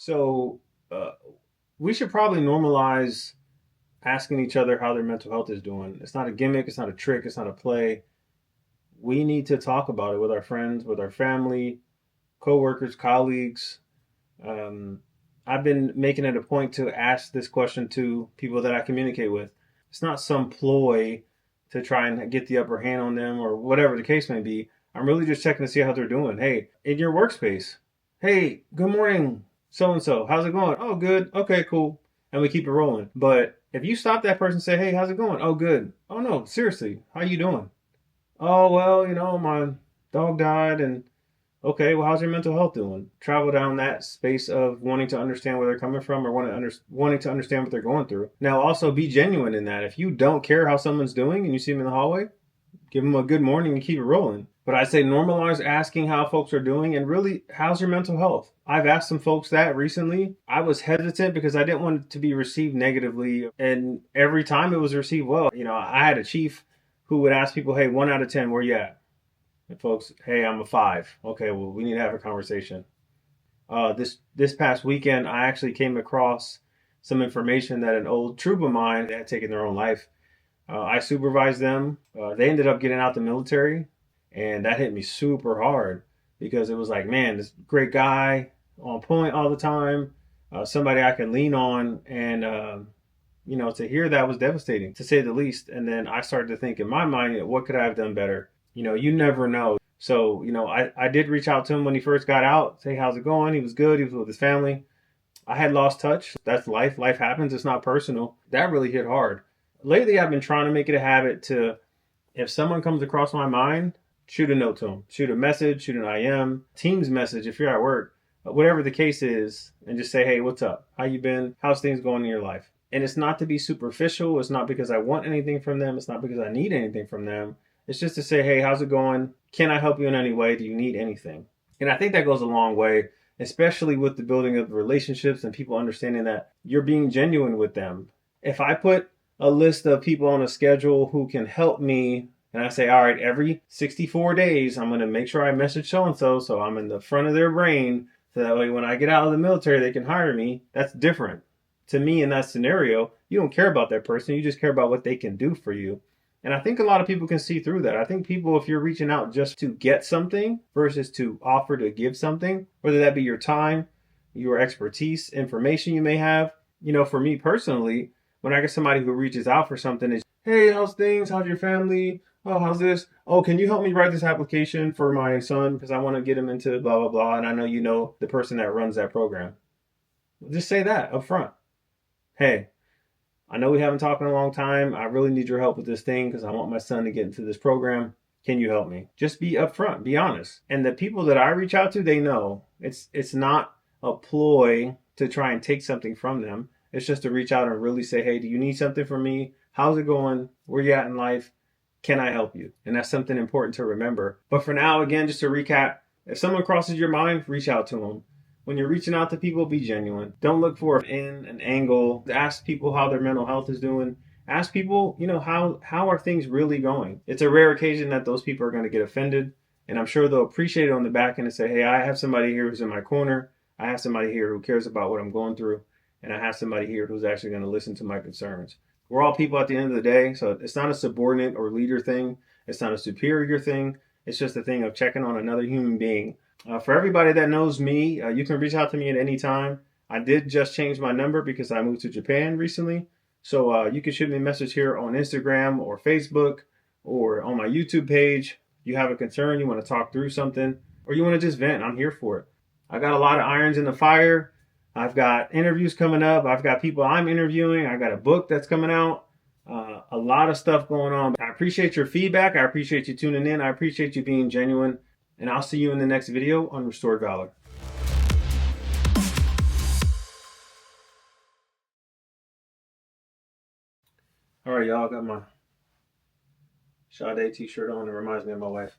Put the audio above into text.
So uh, we should probably normalize asking each other how their mental health is doing. It's not a gimmick, it's not a trick, it's not a play. We need to talk about it with our friends, with our family, coworkers, colleagues. Um, I've been making it a point to ask this question to people that I communicate with. It's not some ploy to try and get the upper hand on them or whatever the case may be. I'm really just checking to see how they're doing. Hey, in your workspace, hey, good morning, so and so. How's it going? Oh, good. Okay, cool. And we keep it rolling. But if you stop that person and say, hey, how's it going? Oh, good. Oh, no, seriously, how you doing? Oh, well, my dog died and okay, well, how's your mental health doing? Travel down that space of wanting to understand where they're coming from or wanting to understand what they're going through. Now, also be genuine in that. If you don't care how someone's doing and you see them in the hallway, give them a good morning and keep it rolling. But I say normalize asking how folks are doing and really, how's your mental health? I've asked some folks that recently. I was hesitant because I didn't want it to be received negatively. And every time it was received well. I had a chief who would ask people, hey, 1 out of 10, where you at? And folks, hey, I'm a 5. Okay, well, we need to have a conversation. This past weekend, I actually came across some information that an old troop of mine had taken their own life. I supervised them. They ended up getting out the military, and that hit me super hard because it was like, man, this great guy on point all the time, somebody I can lean on, and to hear that was devastating to say the least. And then I started to think in my mind, what could I have done better? You never know. So, I did reach out to him when he first got out, say, how's it going? He was good. He was with his family. I had lost touch. That's life. Life happens. It's not personal. That really hit hard. Lately, I've been trying to make it a habit to, if someone comes across my mind, shoot a note to them, shoot a message, shoot an IM, Teams message if you're at work, whatever the case is, and just say, hey, what's up? How you been? How's things going in your life? And it's not to be superficial. It's not because I want anything from them. It's not because I need anything from them. It's just to say, hey, how's it going? Can I help you in any way? Do you need anything? And I think that goes a long way, especially with the building of relationships and people understanding that you're being genuine with them. If I put a list of people on a schedule who can help me, and I say, all right, every 64 days, I'm going to make sure I message so and so I'm in the front of their brain so that way when I get out of the military, they can hire me. That's different. To me, in that scenario, you don't care about that person. You just care about what they can do for you. And I think a lot of people can see through that. I think people, if you're reaching out just to get something versus to offer to give something, whether that be your time, your expertise, information you may have, for me personally, when I get somebody who reaches out for something, is, hey, how's things? How's your family? Oh, how's this? Oh, can you help me write this application for my son? Because I want to get him into blah, blah, blah. And I know you know the person that runs that program. Just say that up front. Hey, I know we haven't talked in a long time. I really need your help with this thing because I want my son to get into this program. Can you help me? Just be upfront, be honest. And the people that I reach out to, they know it's not a ploy to try and take something from them. It's just to reach out and really say, hey, do you need something from me? How's it going? Where you at in life? Can I help you? And that's something important to remember. But for now, again, just to recap, if someone crosses your mind, reach out to them. When you're reaching out to people, be genuine. Don't look for an angle. Ask people how their mental health is doing. Ask people, how are things really going? It's a rare occasion that those people are going to get offended. And I'm sure they'll appreciate it on the back end and say, hey, I have somebody here who's in my corner. I have somebody here who cares about what I'm going through. And I have somebody here who's actually going to listen to my concerns. We're all people at the end of the day. So it's not a subordinate or leader thing. It's not a superior thing. It's just a thing of checking on another human being. For everybody that knows me, you can reach out to me at any time. I did just change my number because I moved to Japan recently. So you can shoot me a message here on Instagram or Facebook or on my YouTube page. You have a concern, you want to talk through something, or you want to just vent, I'm here for it. I got a lot of irons in the fire. I've got interviews coming up. I've got people I'm interviewing. I got a book that's coming out. A lot of stuff going on. I appreciate your feedback. I appreciate you tuning in. I appreciate you being genuine. And I'll see you in the next video on Restored Valor. All right, y'all. Got my Sade t-shirt on. It reminds me of my wife.